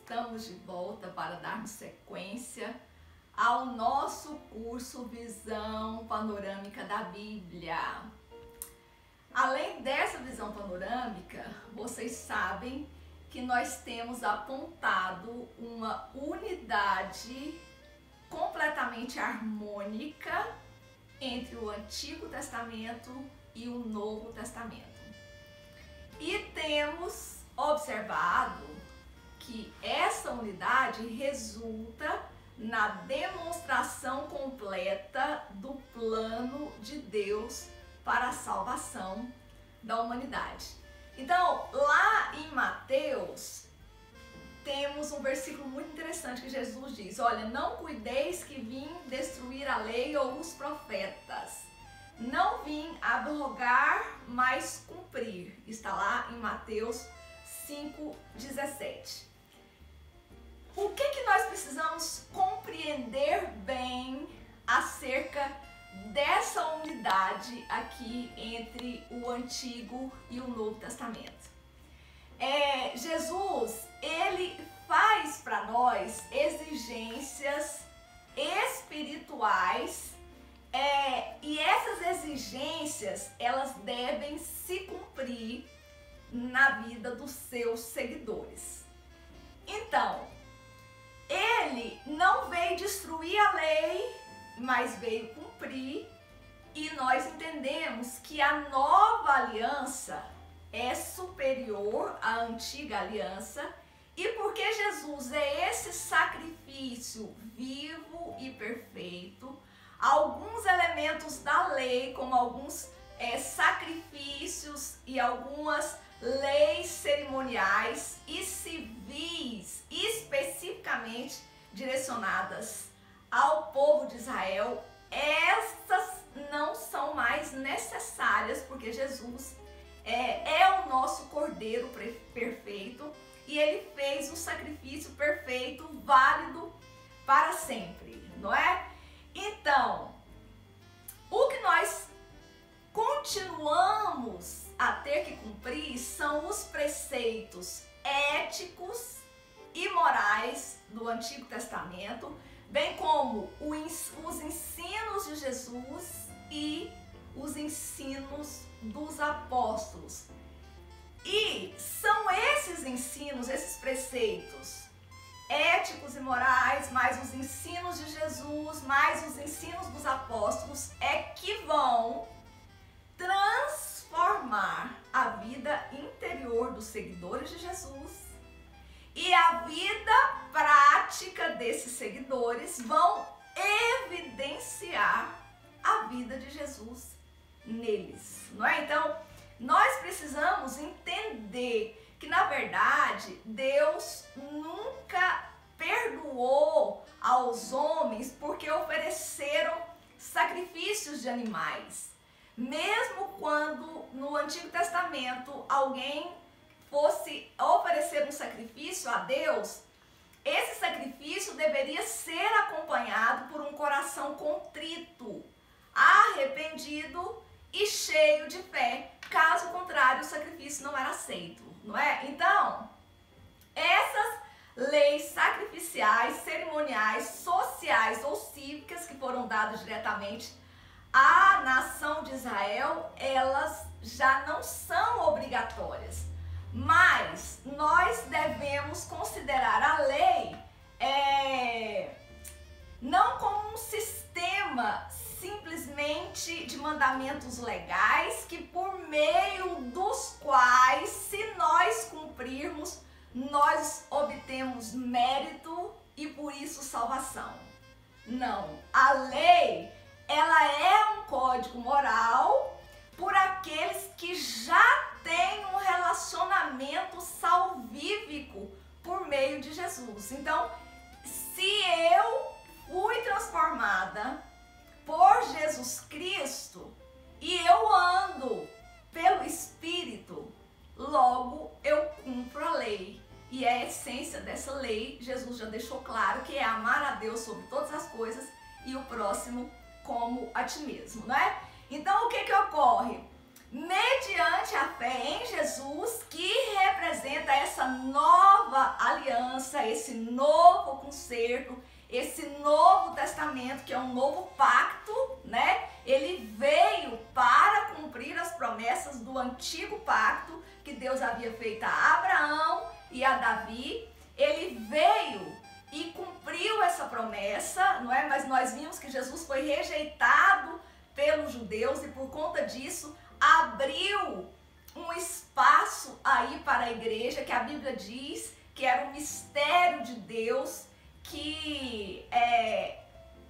estamos de volta para darmos sequência ao nosso curso Visão Panorâmica da Bíblia. Além dessa visão panorâmica, vocês sabem que nós temos apontado uma unidade completamente harmônica entre o Antigo Testamento e o Novo Testamento. E temos observado que essa unidade resulta na demonstração completa do plano de Deus para a salvação da humanidade. Então, lá em Mateus, temos um versículo muito interessante que Jesus diz: olha, não cuideis que vim destruir a lei ou os profetas. Não vim abrogar, mas cumprir. Está lá em Mateus 5,17. O que nós precisamos compreender bem acerca dessa unidade aqui entre o Antigo e o Novo Testamento? Jesus, ele faz para nós exigências espirituais e essas exigências, elas devem se cumprir na vida dos seus seguidores. Então, ele não veio destruir a lei, mas veio cumprir, e nós entendemos que a nova aliança é superior à antiga aliança, e porque Jesus é esse sacrifício vivo e perfeito, alguns elementos da lei, como alguns sacrifícios e algumas leis cerimoniais e civis especificamente direcionadas ao povo de Israel, estas não são mais necessárias, porque Jesus é o nosso Cordeiro perfeito e ele fez um sacrifício perfeito, válido para sempre, não é? Então, o que nós continuamos a ter que cumprir são os preceitos éticos e morais do Antigo Testamento, bem como os ensinos de Jesus e os ensinos dos apóstolos. E são esses ensinos, esses preceitos éticos e morais, mais os ensinos de Jesus, mais os ensinos dos apóstolos, que vão transformar a vida interior dos seguidores de Jesus, e a vida prática desses seguidores vão evidenciar a vida de Jesus neles, não é? Então, nós precisamos entender que, na verdade, Deus nunca perdoou aos homens porque ofereceram sacrifícios de animais. Mesmo quando no Antigo Testamento alguém fosse oferecer um sacrifício a Deus, esse sacrifício deveria ser acompanhado por um coração contrito, arrependido e cheio de fé. Caso contrário, o sacrifício não era aceito, não é? Então, essas leis sacrificiais, cerimoniais, sociais ou cívicas que foram dadas diretamente à nação de Israel, elas já não são obrigatórias. Mas nós devemos considerar a lei não como um sistema simplesmente de mandamentos legais que por meio dos quais, se nós cumprirmos, nós obtemos mérito e por isso salvação. Não, a lei, ela é um código moral por aqueles que já têm um relacionamento salvífico por meio de Jesus. Então, se eu fui transformada por Jesus Cristo e eu ando pelo Espírito, logo eu cumpro a lei. E a essência dessa lei, Jesus já deixou claro que é amar a Deus sobre todas as coisas e o próximo como a ti mesmo, não é? Então, o que ocorre? Mediante a fé em Jesus, que representa essa nova aliança, aliança, esse novo concerto, esse novo testamento, que é um novo pacto, né? Ele veio para cumprir as promessas do antigo pacto que Deus havia feito a Abraão e a Davi. Ele veio e cumpriu essa promessa, não é? Mas nós vimos que Jesus foi rejeitado pelos judeus e por conta disso abriu um espaço aí para a igreja, que a Bíblia diz que era um mistério de Deus que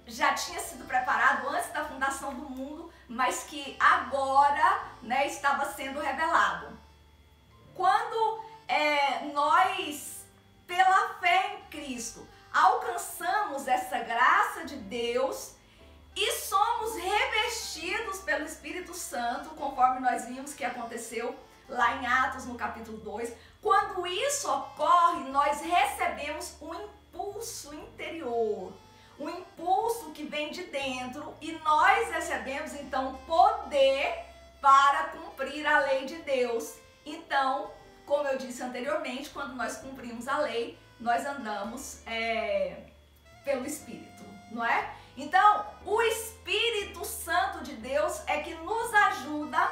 já tinha sido preparado antes da fundação do mundo, mas que agora, né, estava sendo revelado. Quando nós, pela fé em Cristo, alcançamos essa graça de Deus e somos revestidos pelo Espírito Santo, conforme nós vimos que aconteceu lá em Atos, no capítulo 2. Quando isso ocorre, nós recebemos um impulso interior, um impulso que vem de dentro, e nós recebemos então poder para cumprir a lei de Deus. Então, como eu disse anteriormente, quando nós cumprimos a lei, nós andamos pelo Espírito, não é? Então, o Espírito Santo de Deus é que nos ajuda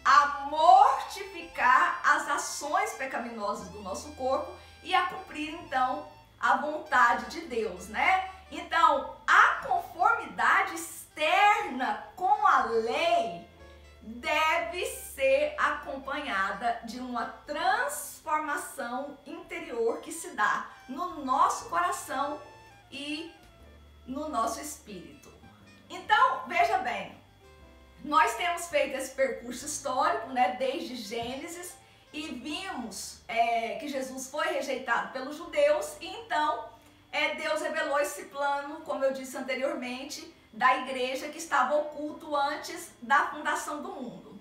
a mortificar as ações pecaminosas do nosso corpo e a cumprir, então, a vontade de Deus, né? Então, a conformidade externa com a lei deve ser acompanhada de uma transformação interior que se dá no nosso coração e no nosso espírito. Então, veja bem, nós temos feito esse percurso histórico, né, desde Gênesis, e vimos que Jesus foi rejeitado pelos judeus, e então Deus revelou esse plano, como eu disse anteriormente, da igreja que estava oculto antes da fundação do mundo.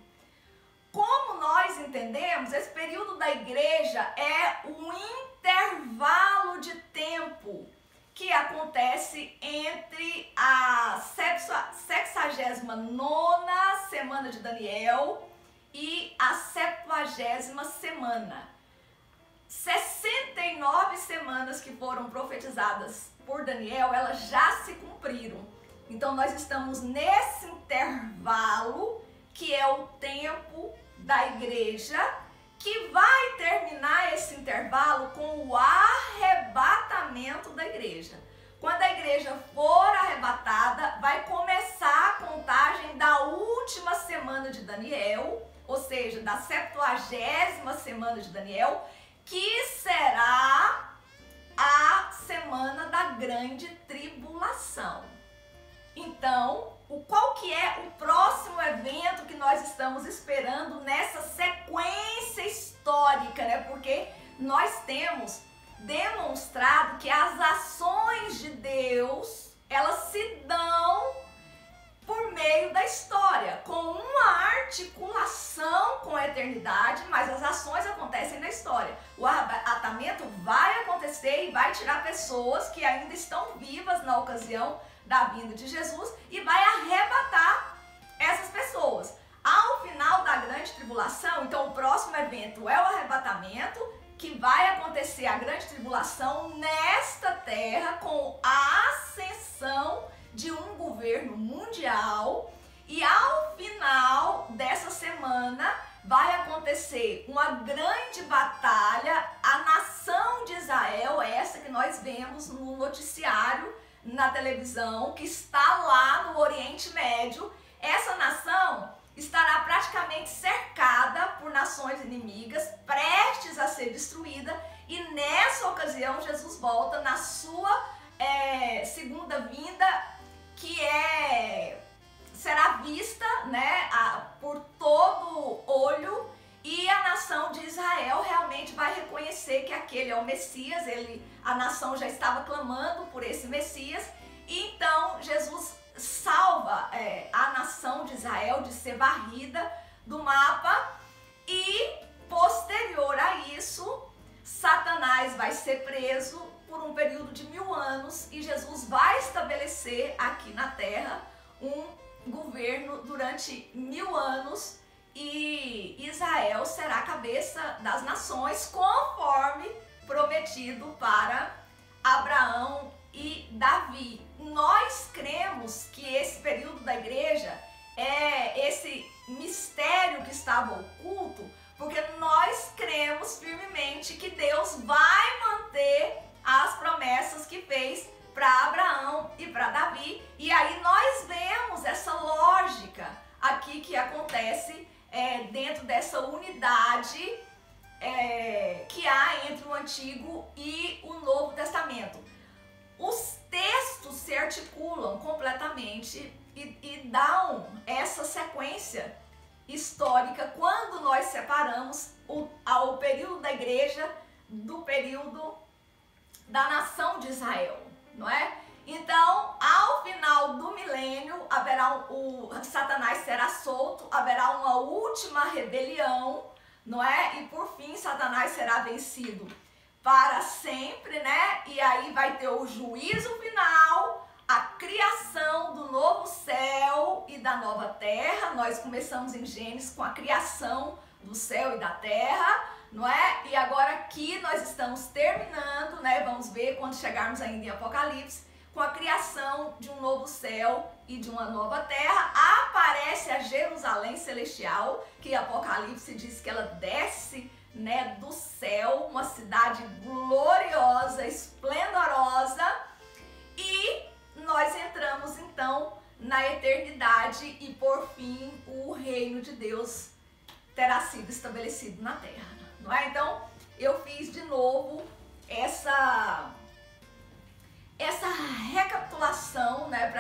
Como nós entendemos, esse período da igreja é um intervalo de tempo que acontece entre a 69ª semana de Daniel e a 70ª semana. 69 semanas que foram profetizadas por Daniel, elas já se cumpriram. Então nós estamos nesse intervalo, que é o tempo da igreja, que vai terminar esse intervalo com o arrebatamento da igreja. Quando a igreja for arrebatada, vai começar a contagem da última semana de Daniel, ou seja, da 70ª semana de Daniel, que será a semana da grande tribulação. Então, qual que é o próximo evento que nós estamos esperando nessa sequência histórica, né? Porque nós temos demonstrado que as ações de Deus, elas se dão por meio da história, com uma articulação com a eternidade, mas as ações acontecem na história. O arrebatamento vai acontecer e vai tirar pessoas que ainda estão vivas na ocasião da vinda de Jesus e vai arrebatar essas pessoas. Ao final da grande tribulação, então o próximo evento é o arrebatamento, que vai acontecer a grande tribulação nesta terra com a ascensão de um governo mundial, e ao final dessa semana vai acontecer uma grande batalha. A nação de Israel, essa que nós vemos no noticiário, na televisão, que está lá no Oriente Médio, essa nação estará praticamente cercada por nações inimigas, prestes a ser destruída, e nessa ocasião Jesus volta na sua segunda vinda, que será vista, né, por todo olho, e a nação de Israel realmente vai reconhecer que aquele é o Messias. A nação já estava clamando por esse Messias, e então Jesus salva a nação de Israel de ser varrida do mapa, e posterior a isso, Satanás vai ser preso por um período de 1000 anos, e Jesus vai estabelecer aqui na terra um governo durante 1000 anos, e Israel será a cabeça das nações, conforme prometido para Abraão e Davi. Nós cremos que esse período da igreja é esse mistério que estava oculto, porque nós cremos firmemente que Deus vai manter as promessas que fez para Abraão e para Davi. E aí nós vemos essa lógica aqui que acontece dentro dessa unidade que há entre o Antigo e o Novo Testamento. Os textos se articulam completamente e dão essa sequência histórica quando nós separamos o período da igreja do período da nação de Israel, não é? Então, ao final do milênio, Satanás será solto, haverá uma última rebelião, não é? E por fim, Satanás será vencido para sempre, né? E aí vai ter o juízo final, a criação do novo céu e da nova terra. Nós começamos em Gênesis com a criação do céu e da terra, não é? E agora aqui nós estamos terminando, né? Vamos ver quando chegarmos ainda em Apocalipse, com a criação de um novo céu e de uma nova terra. Aparece a Jerusalém celestial, que Apocalipse diz que ela desce, né, do céu, uma cidade gloriosa, esplendorosa, e nós entramos então na eternidade e por fim o reino de Deus terá sido estabelecido na terra, não é? Então eu fiz de novo essa recapitulação, né,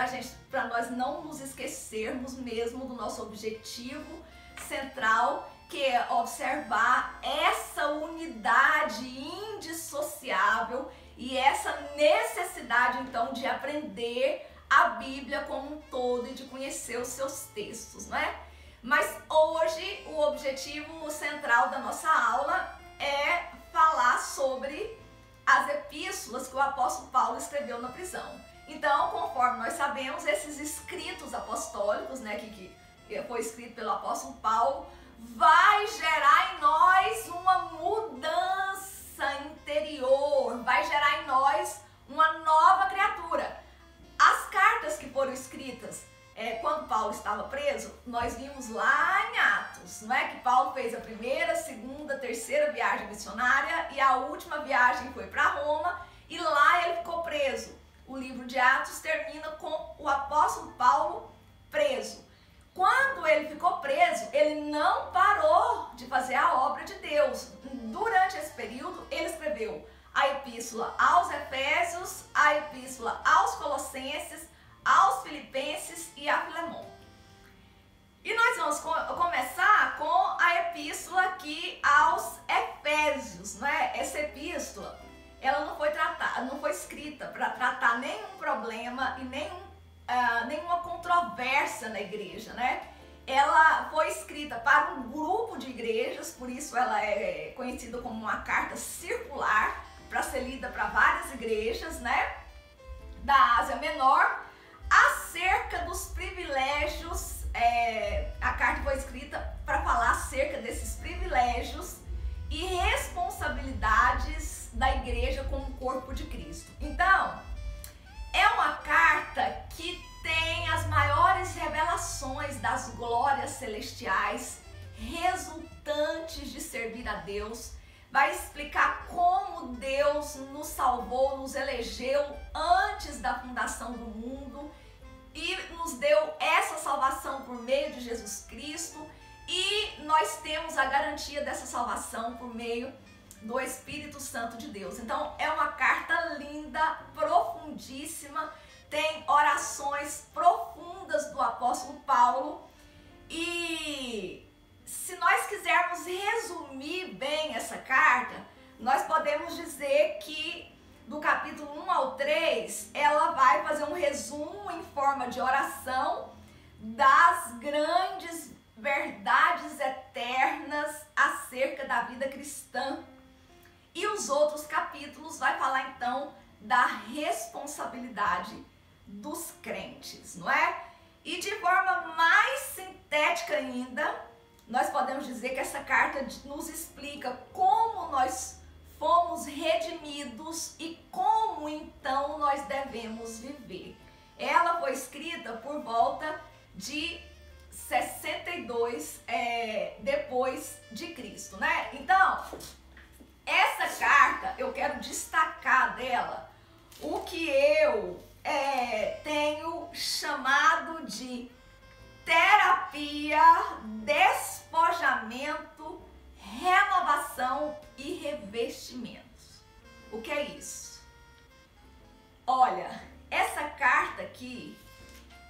para nós não nos esquecermos mesmo do nosso objetivo central, que é observar essa unidade indissociável e essa necessidade então de aprender a Bíblia como um todo e de conhecer os seus textos, não é? Mas hoje o objetivo central da nossa aula é falar sobre as epístolas que o apóstolo Paulo escreveu na prisão. Então, conforme nós sabemos, esses escritos apostólicos, né, que foi escrito pelo apóstolo Paulo, vai gerar em nós uma mudança interior, vai gerar em nós uma nova criatura. As cartas que foram escritas quando Paulo estava preso, nós vimos lá em Atos, não é? Que Paulo fez a primeira, segunda, terceira viagem missionária e a última viagem foi para Roma e lá ele ficou preso. O livro de Atos termina com o apóstolo Paulo preso. Quando ele ficou preso, ele não parou de fazer a obra de Deus. Durante esse período, ele escreveu a epístola aos Efésios, a epístola aos Colossenses, aos Filipenses e a Filemon. E nós vamos começar com a epístola aqui aos Efésios, não é? Essa epístola, ela não foi escrita para tratar nenhum problema e nenhuma controvérsia na igreja, né? Ela foi escrita para um grupo de igrejas, por isso ela é conhecida como uma carta circular, para ser lida para várias igrejas, né? Da Ásia Menor, acerca dos privilégios. A carta foi escrita para falar acerca desses privilégios e responsabilidades da igreja como corpo de Cristo. Então, é uma carta que tem as maiores revelações das glórias celestiais resultantes de servir a Deus. Vai explicar como Deus nos salvou, nos elegeu antes da fundação do mundo e nos deu essa salvação por meio de Jesus Cristo, e nós temos a garantia dessa salvação por meio do Espírito Santo de Deus. Então é uma carta linda, profundíssima, tem orações profundas do apóstolo Paulo, e se nós quisermos resumir bem essa carta, nós podemos dizer que do capítulo 1 ao 3, ela vai fazer um resumo em forma de oração das grandes verdades eternas acerca da vida cristã. E os outros capítulos vai falar então da responsabilidade dos crentes, não é? E de forma mais sintética ainda, nós podemos dizer que essa carta nos explica como nós fomos redimidos e como então nós devemos viver. Ela foi escrita por volta de 62 depois de Cristo, né? Então, essa carta eu quero destacar dela o que eu tenho chamado de terapia, despojamento, renovação e revestimentos. O que é isso? Olha, essa carta aqui,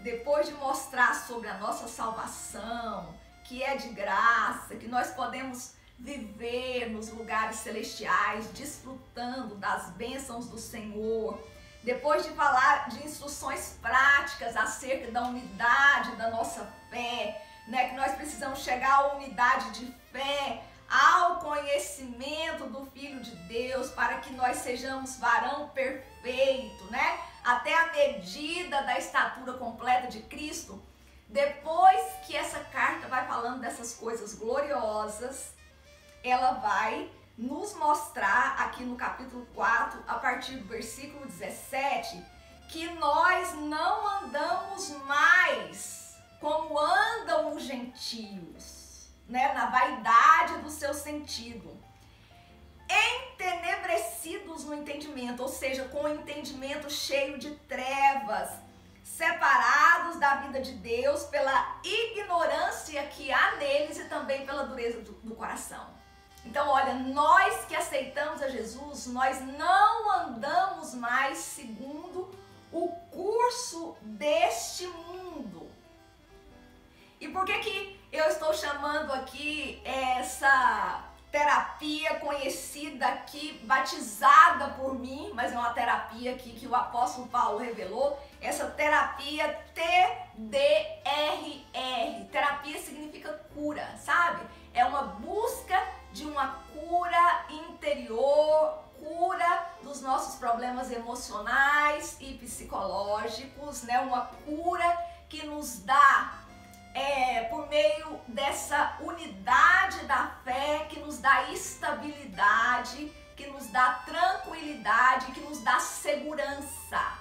depois de mostrar sobre a nossa salvação, que é de graça, que nós podemos viver nos lugares celestiais, desfrutando das bênçãos do Senhor, depois de falar de instruções práticas acerca da unidade da nossa fé, né, que nós precisamos chegar à unidade de fé, ao conhecimento do Filho de Deus, para que nós sejamos varão perfeito, né, até a medida da estatura completa de Cristo. Depois que essa carta vai falando dessas coisas gloriosas, ela vai nos mostrar aqui no capítulo 4, a partir do versículo 17, que nós não andamos mais como andam os gentios, né, na vaidade do seu sentido, entenebrecidos no entendimento, ou seja, com o entendimento cheio de trevas, separados da vida de Deus pela ignorância que há neles e também pela dureza do coração. Então, olha, nós que aceitamos a Jesus, nós não andamos mais segundo o curso deste mundo. E por que eu estou chamando aqui essa terapia conhecida aqui, batizada por mim, mas é uma terapia aqui que o apóstolo Paulo revelou, essa terapia TDRR. Terapia significa cura, sabe? É uma busca de uma cura interior, cura dos nossos problemas emocionais e psicológicos, né? Uma cura que nos dá, por meio dessa unidade da fé, que nos dá estabilidade, que nos dá tranquilidade, que nos dá segurança.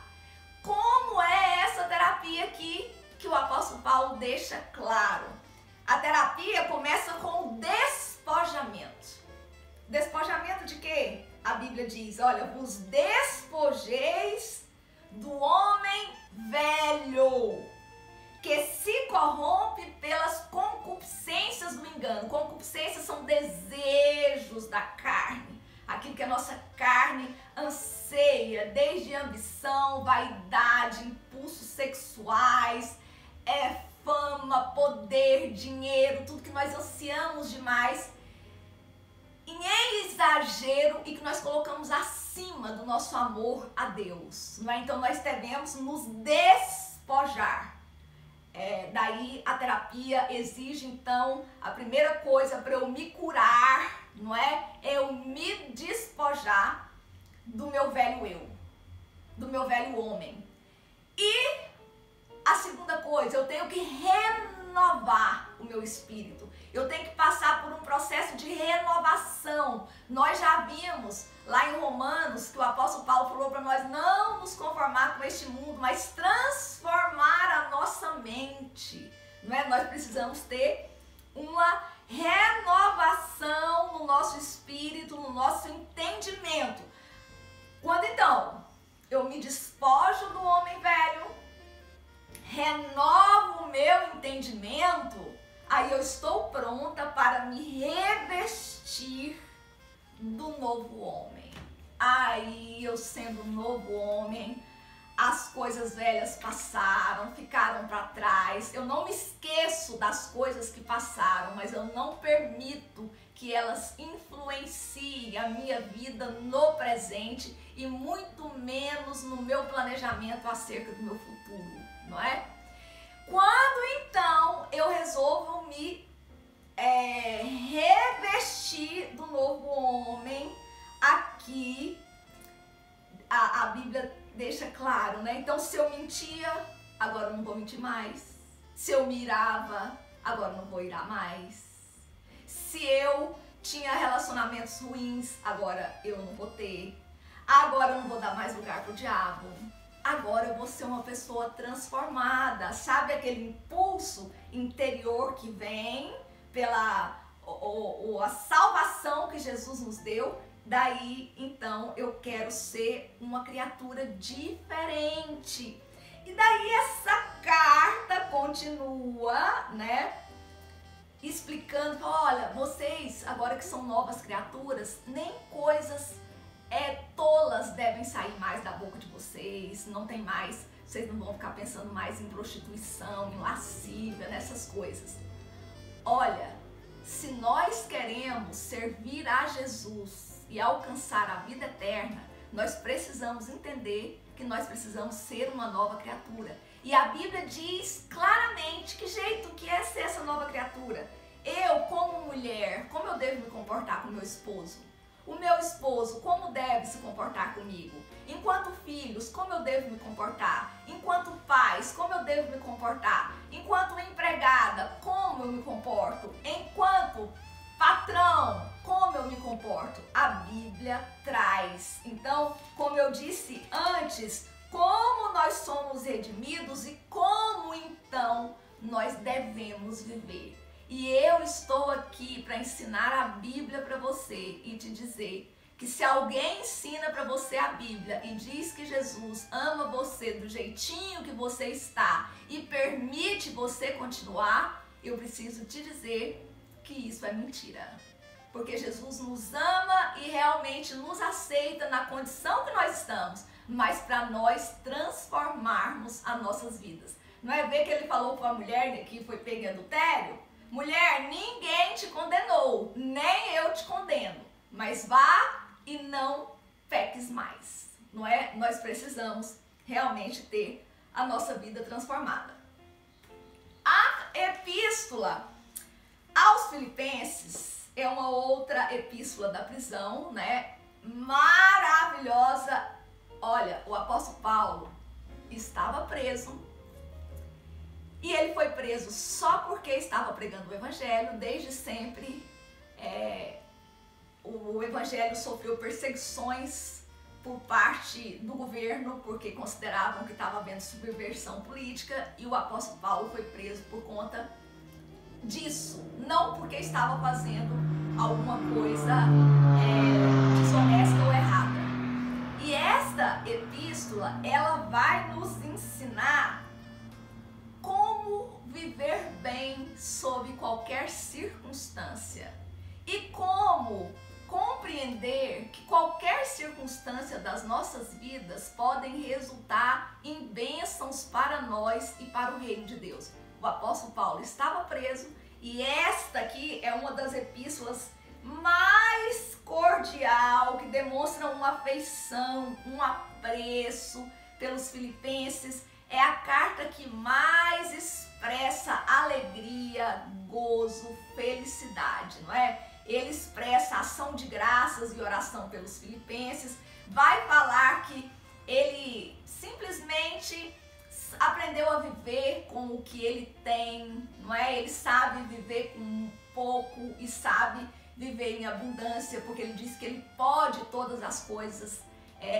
Como é essa terapia aqui que o apóstolo Paulo deixa claro? A terapia começa com o despojamento. Despojamento de quê? A Bíblia diz, olha, vos despojeis do homem velho, que se corrompe pelas concupiscências do engano. Concupiscências são desejos da carne, aquilo que a nossa carne anseia, desde ambição, vaidade, impulsos sexuais, fama, poder, dinheiro, tudo que nós ansiamos demais, em exagero, e que nós colocamos acima do nosso amor a Deus, não é? Então nós devemos nos despojar. Daí a terapia exige, então, a primeira coisa para eu me curar, não é? Eu me despojar do meu velho eu, do meu velho homem. E a segunda coisa, eu tenho que renovar o meu espírito. Eu tenho que passar por um processo de renovação. Nós já vimos lá em Romanos que o apóstolo Paulo falou para nós não nos conformar com este mundo, mas transformar a nossa mente, não é? Nós precisamos ter uma renovação no nosso espírito, no nosso entendimento. Quando então eu me despojo do homem velho, renovo o meu entendimento, aí eu estou pronta para me revestir do novo homem. Aí eu sendo novo homem, as coisas velhas passaram, ficaram para trás. Eu não me esqueço das coisas que passaram, mas eu não permito que elas influenciem a minha vida no presente e muito menos no meu planejamento acerca do meu futuro, não é? Quando então eu resolvo me revestir do novo homem, aqui a Bíblia deixa claro, né? Então, se eu mentia, agora eu não vou mentir mais. Se eu me irava, agora eu não vou irar mais. Se eu tinha relacionamentos ruins, agora eu não vou ter. Agora eu não vou dar mais lugar pro diabo. Agora eu vou ser uma pessoa transformada. Sabe aquele impulso interior que vem pela a salvação que Jesus nos deu? Daí, então, eu quero ser uma criatura diferente. E daí essa carta continua, né? Explicando, olha, vocês, agora que são novas criaturas, nem coisas tolas devem sair mais da boca de vocês, não tem mais, vocês não vão ficar pensando mais em prostituição, em lascívia, nessas coisas. Olha, se nós queremos servir a Jesus e alcançar a vida eterna, nós precisamos entender que nós precisamos ser uma nova criatura. E a Bíblia diz claramente que jeito que é ser essa nova criatura. Eu, como mulher, como eu devo me comportar com meu esposo? O meu esposo, como deve se comportar comigo? Enquanto filhos, como eu devo me comportar? Enquanto pais, como eu devo me comportar? Enquanto empregada, como eu me comporto? Enquanto patrão, como eu me comporto? A Bíblia traz. Então, como eu disse antes, como nós somos redimidos e como então nós devemos viver. E eu estou aqui para ensinar a Bíblia para você e te dizer que se alguém ensina para você a Bíblia e diz que Jesus ama você do jeitinho que você está e permite você continuar, eu preciso te dizer que isso é mentira. Porque Jesus nos ama e realmente nos aceita na condição que nós estamos, mas para nós transformarmos as nossas vidas. Não é ver que ele falou para a mulher que foi pega em adultério? Mulher, ninguém te condenou, nem eu te condeno, mas vá e não peques mais, não é? Nós precisamos realmente ter a nossa vida transformada. A epístola aos Filipenses é uma outra epístola da prisão, né? Maravilhosa. Olha, o apóstolo Paulo estava preso. E ele foi preso só porque estava pregando o evangelho. Desde sempre, o evangelho sofreu perseguições por parte do governo, porque consideravam que estava havendo subversão política, e o apóstolo Paulo foi preso por conta disso, não porque estava fazendo alguma coisa desonesta ou errada. E esta epístola, ela vai nos ensinar como viver bem sob qualquer circunstância e como compreender que qualquer circunstância das nossas vidas podem resultar em bênçãos para nós e para o reino de Deus. O apóstolo Paulo estava preso e esta aqui é uma das epístolas mais cordial, que demonstra uma afeição, um apreço pelos filipenses. É a carta que mais expressa alegria, gozo, felicidade, não é? Ele expressa ação de graças e oração pelos filipenses. Vai falar que ele simplesmente aprendeu a viver com o que ele tem, não é? Ele sabe viver com pouco e sabe viver em abundância, porque ele diz que ele pode todas as coisas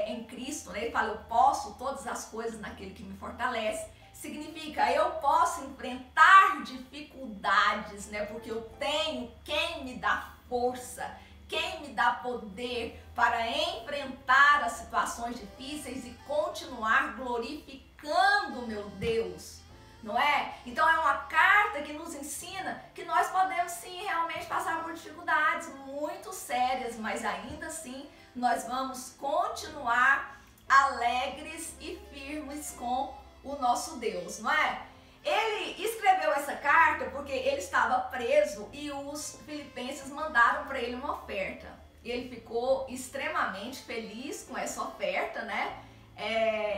em Cristo, né? Ele fala, eu posso todas as coisas naquele que me fortalece. Significa, eu posso enfrentar dificuldades, né? Porque eu tenho quem me dá força, quem me dá poder para enfrentar as situações difíceis e continuar glorificando o meu Deus, não é? Então é uma carta que nos ensina que nós podemos sim realmente passar por dificuldades muito sérias, mas ainda assim nós vamos continuar alegres e firmes com o nosso Deus, não é? Ele escreveu essa carta porque ele estava preso e os filipenses mandaram para ele uma oferta. E ele ficou extremamente feliz com essa oferta, né?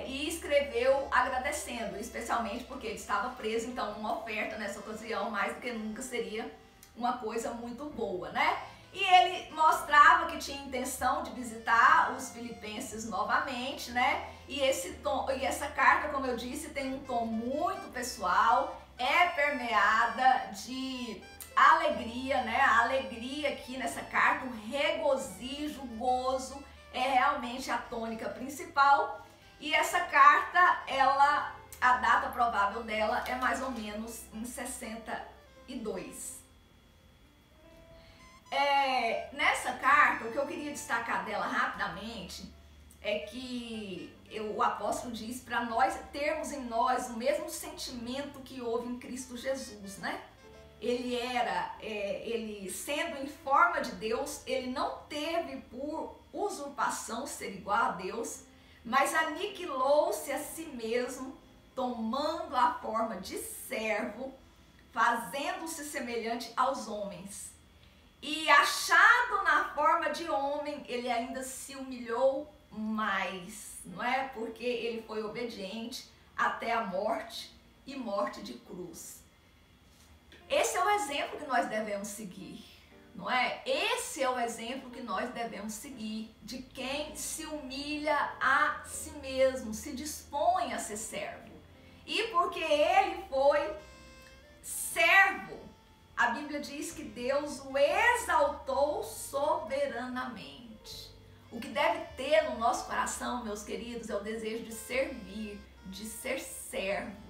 E escreveu agradecendo, especialmente porque ele estava preso, então uma oferta nessa ocasião mais do que nunca seria uma coisa muito boa, né? E ele mostrava que tinha intenção de visitar os filipenses novamente, né? E essa carta, como eu disse, tem um tom muito pessoal, é permeada de alegria, né? A alegria aqui nessa carta, o regozijo, o gozo, é realmente a tônica principal. E essa carta, a data provável dela é mais ou menos em 62. Nessa carta, o que eu queria destacar dela rapidamente é que o apóstolo diz para nós termos em nós o mesmo sentimento que houve em Cristo Jesus, né? Ele sendo em forma de Deus, ele não teve por usurpação ser igual a Deus, mas aniquilou-se a si mesmo, tomando a forma de servo, fazendo-se semelhante aos homens. E achado na forma de homem, ele ainda se humilhou mais, não é? Porque ele foi obediente até a morte e morte de cruz. Esse é o exemplo que nós devemos seguir, não é? Esse é o exemplo que nós devemos seguir de quem se humilha a si mesmo, se dispõe a ser servo. E porque ele foi servo, a Bíblia diz que Deus o exaltou soberanamente. O que deve ter no nosso coração, meus queridos, é o desejo de servir, de ser servo.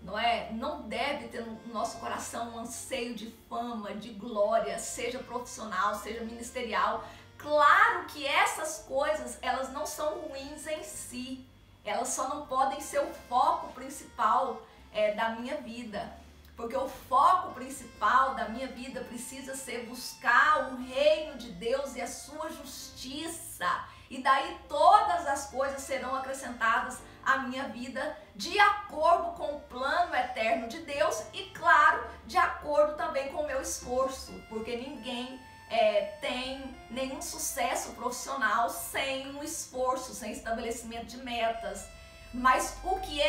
Não é? Não deve ter no nosso coração um anseio de fama, de glória, seja profissional, seja ministerial. Claro que essas coisas, elas não são ruins em si. Elas só não podem ser o foco principal da minha vida. Porque o foco principal da minha vida precisa ser buscar o reino de Deus e a sua justiça. E daí todas as coisas serão acrescentadas à minha vida de acordo com o plano eterno de Deus e, claro, de acordo também com o meu esforço. Porque ninguém tem nenhum sucesso profissional sem um esforço, sem estabelecimento de metas. Mas o que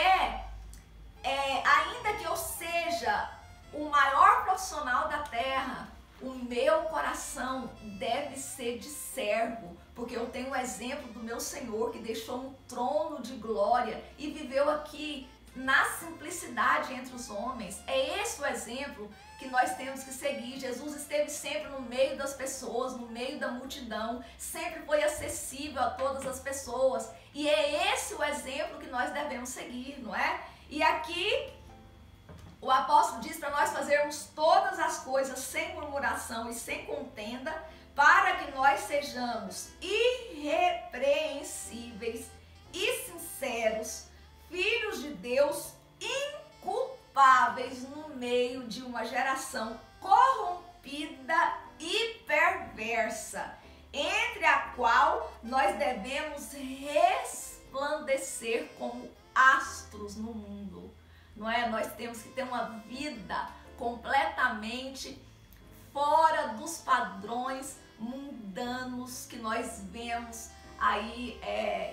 ainda que eu seja o maior profissional da terra, o meu coração deve ser de servo, porque eu tenho o exemplo do meu Senhor que deixou um trono de glória e viveu aqui na simplicidade entre os homens. É esse o exemplo que nós temos que seguir. Jesus esteve sempre no meio das pessoas, no meio da multidão, sempre foi acessível a todas as pessoas. E é esse o exemplo que nós devemos seguir, não é? E aqui o apóstolo diz para nós fazermos todas as coisas sem murmuração e sem contenda, para que nós sejamos irrepreensíveis e sinceros, filhos de Deus, inculpáveis no meio de uma geração corrompida e perversa, entre a qual nós devemos resplandecer como astros no mundo, não é? Nós temos que ter uma vida completamente fora dos padrões mundanos que nós vemos aí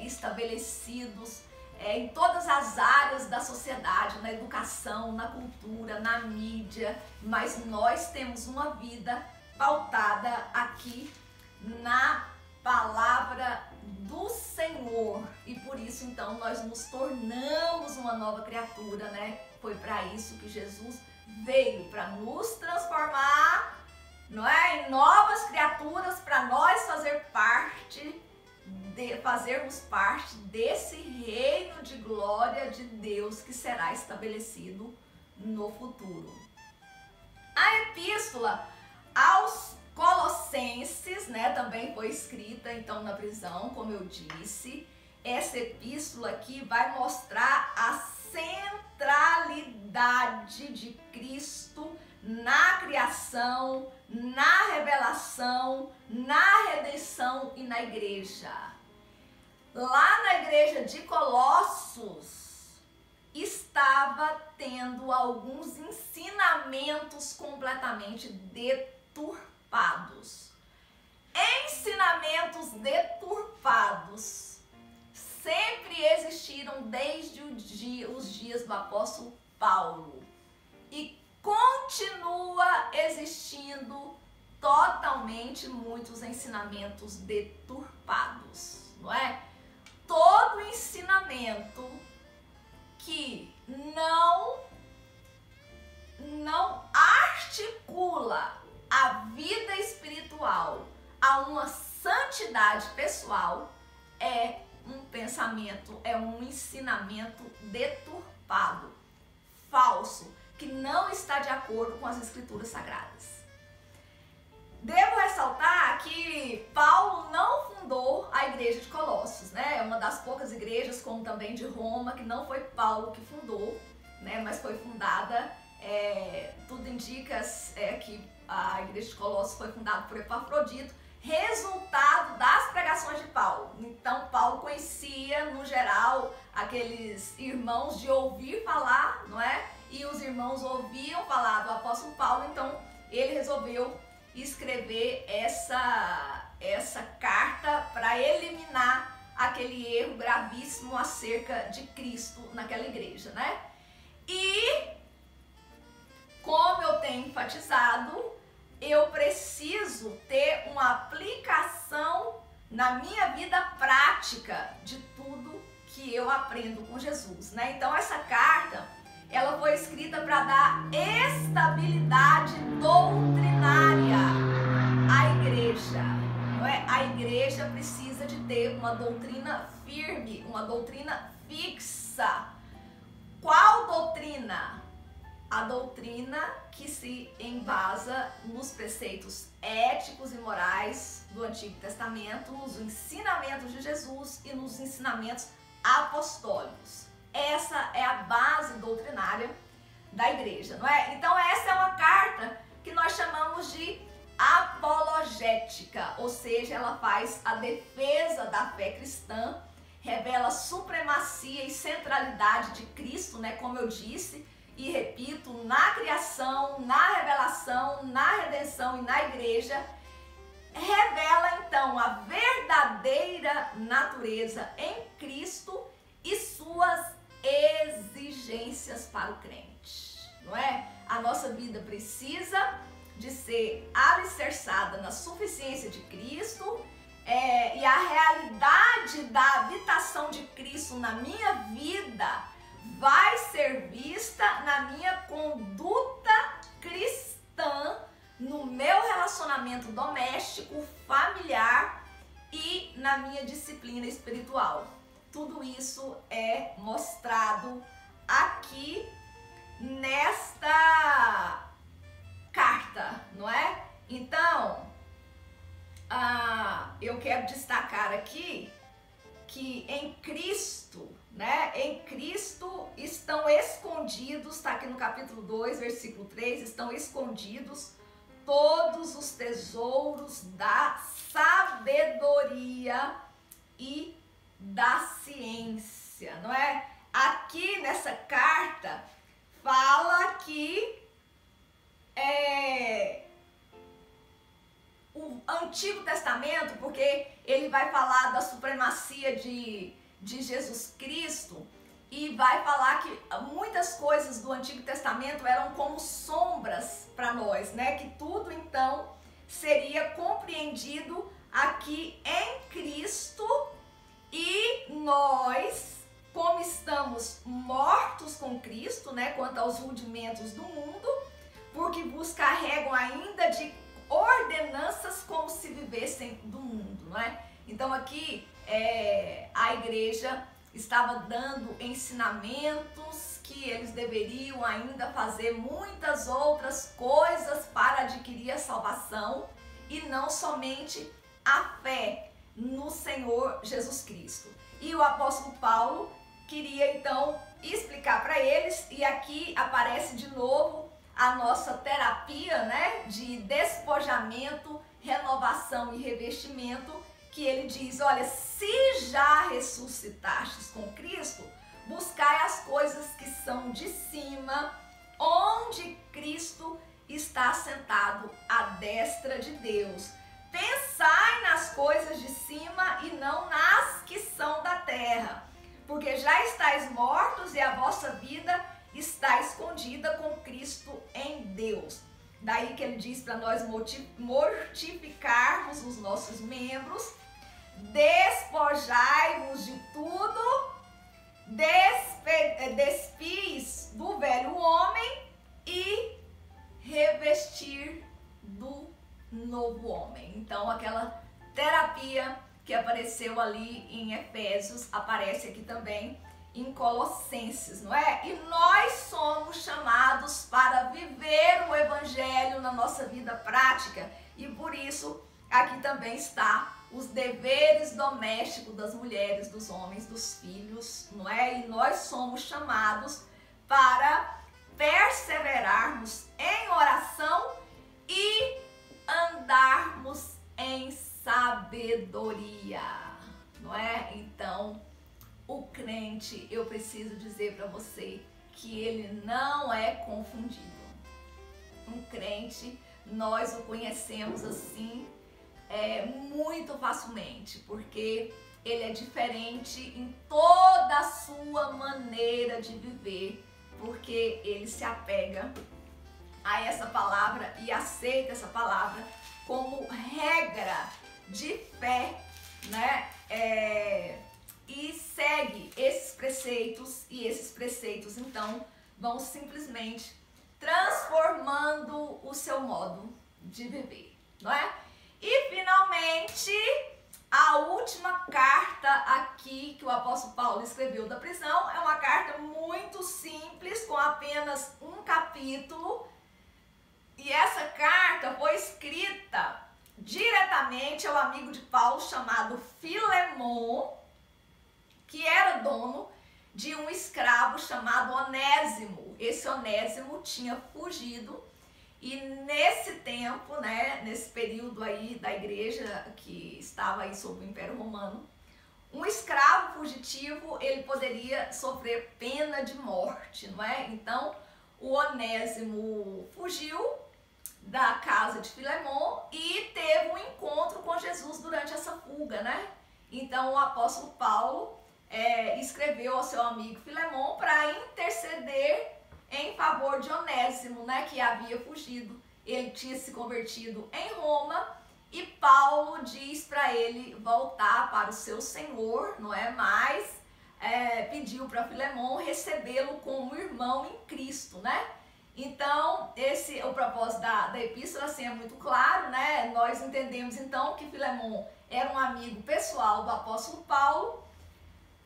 estabelecidos em todas as áreas da sociedade, na educação, na cultura, na mídia, mas nós temos uma vida pautada aqui na palavra do Senhor, e por isso então nós nos tornamos uma nova criatura, né? Foi para isso que Jesus veio, para nos transformar, não é, em novas criaturas, para nós fazermos parte desse reino de glória de Deus que será estabelecido no futuro. A epístola aos Colossenses, né, também foi escrita então na prisão, como eu disse. Essa epístola aqui vai mostrar a centralidade de Cristo na criação, na revelação, na redenção e na igreja. Lá na igreja de Colossos estava tendo alguns ensinamentos completamente deturpados. Ensinamentos deturpados sempre existiram desde os dias do apóstolo Paulo e continua existindo totalmente muitos ensinamentos deturpados, não é? Todo ensinamento que não não articula a vida espiritual a uma santidade pessoal, é um pensamento, é um ensinamento deturpado, falso, que não está de acordo com as Escrituras Sagradas. Devo ressaltar que Paulo não fundou a igreja de Colossos, né? É uma das poucas igrejas, como também de Roma, que não foi Paulo que fundou, né? Mas foi fundada, tudo indica que a igreja de Colossos foi fundada por Epafrodito, resultado das pregações de Paulo. Então Paulo conhecia, no geral, aqueles irmãos de ouvir falar, não é? E os irmãos ouviam falar do apóstolo Paulo, então ele resolveu escrever essa carta para eliminar aquele erro gravíssimo acerca de Cristo naquela igreja, né? E, como eu tenho enfatizado, eu preciso ter uma aplicação na minha vida prática de tudo que eu aprendo com Jesus, né? Então essa carta, ela foi escrita para dar estabilidade doutrinária à igreja, não é? A igreja precisa de ter uma doutrina firme, uma doutrina fixa. Qual doutrina? A doutrina que se embasa nos preceitos éticos e morais do Antigo Testamento, nos ensinamentos de Jesus e nos ensinamentos apostólicos. Essa é a base doutrinária da igreja, não é? Então essa é uma carta que nós chamamos de apologética, ou seja, ela faz a defesa da fé cristã, revela a supremacia e centralidade de Cristo, né? Como eu disse e repito, na criação, na revelação, na redenção e na igreja, revela então a verdadeira natureza em Cristo e suas exigências para o crente, não é? A nossa vida precisa de ser alicerçada na suficiência de Cristo, e a realidade da habitação de Cristo na minha vida vai ser vista na minha conduta cristã, no meu relacionamento doméstico, familiar e na minha disciplina espiritual. Tudo isso é mostrado aqui nesta carta, não é? Então, eu quero destacar aqui que em Cristo, né? Em Cristo estão escondidos, está aqui no capítulo 2, versículo 3, estão escondidos todos os tesouros da sabedoria e da ciência, não é? Aqui nessa carta fala que o Antigo Testamento, porque ele vai falar da supremacia de Jesus Cristo e vai falar que muitas coisas do Antigo Testamento eram como sombras para nós, né? Que tudo então seria compreendido aqui em Cristo, e nós, como estamos mortos com Cristo, né? Quanto aos rudimentos do mundo, porque vos carregam ainda de ordenanças como se vivessem do mundo, não é? Então aqui a igreja estava dando ensinamentos que eles deveriam ainda fazer muitas outras coisas para adquirir a salvação e não somente a fé no Senhor Jesus Cristo. E o apóstolo Paulo queria então explicar para eles, e aqui aparece de novo a nossa terapia, né, de despojamento, renovação e revestimento, que ele diz: olha, se já ressuscitastes com Cristo, buscai as coisas que são de cima, onde Cristo está sentado à destra de Deus. Pensai nas coisas de cima e não nas que são da terra, porque já estáis mortos e a vossa vida está escondida com Cristo em Deus. Daí que ele diz para nós mortificarmos os nossos membros, despojai-vos de tudo, despies do velho homem e revestir do novo homem. Então, aquela terapia que apareceu ali em Efésios, aparece aqui também em Colossenses, não é? E nós somos chamados para viver o Evangelho na nossa vida prática, e por isso aqui também está os deveres domésticos das mulheres, dos homens, dos filhos, não é? E nós somos chamados para perseverarmos em oração e andarmos em sabedoria, não é? Então, o crente, eu preciso dizer para você que ele não é confundido. Um crente, nós o conhecemos assim muito facilmente, porque ele é diferente em toda a sua maneira de viver, porque ele se apega a essa palavra e aceita essa palavra como regra de fé, né? E segue esses preceitos, e esses preceitos então vão simplesmente transformando o seu modo de viver, não é? E finalmente, a última carta aqui que o apóstolo Paulo escreveu da prisão é uma carta muito simples, com apenas um capítulo, e essa carta foi escrita diretamente ao amigo de Paulo chamado Filemon, que era dono de um escravo chamado Onésimo. Esse Onésimo tinha fugido, e nesse tempo, né, nesse período aí da igreja que estava aí sob o Império Romano, um escravo fugitivo, ele poderia sofrer pena de morte, não é? Então, o Onésimo fugiu da casa de Filemon e teve um encontro com Jesus durante essa fuga, né? Então, o apóstolo Paulo escreveu ao seu amigo Filemon para interceder em favor de Onésimo, né, que havia fugido. Ele tinha se convertido em Roma, e Paulo diz para ele voltar para o seu Senhor, não é? Mas pediu para Filemon recebê-lo como irmão em Cristo, né? Então, o propósito da epístola assim, é muito claro, né? Nós entendemos então que Filemon era um amigo pessoal do apóstolo Paulo.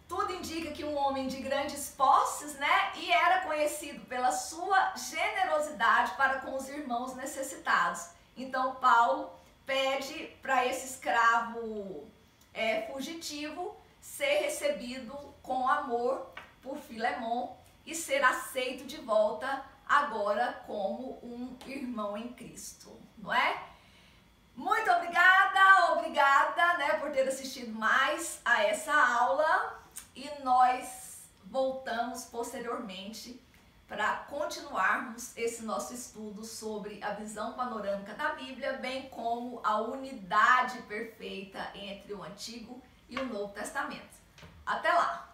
Tudo indica que um homem de grandes posses, né? E era conhecido pela sua generosidade para com os irmãos necessitados. Então, Paulo pede para esse escravo fugitivo ser recebido com amor por Filemon e ser aceito de volta agora como um irmão em Cristo, não é? Muito obrigada, né, por ter assistido mais a essa aula. E nós voltamos posteriormente para continuarmos esse nosso estudo sobre a visão panorâmica da Bíblia, bem como a unidade perfeita entre o Antigo e o Novo Testamento. Até lá!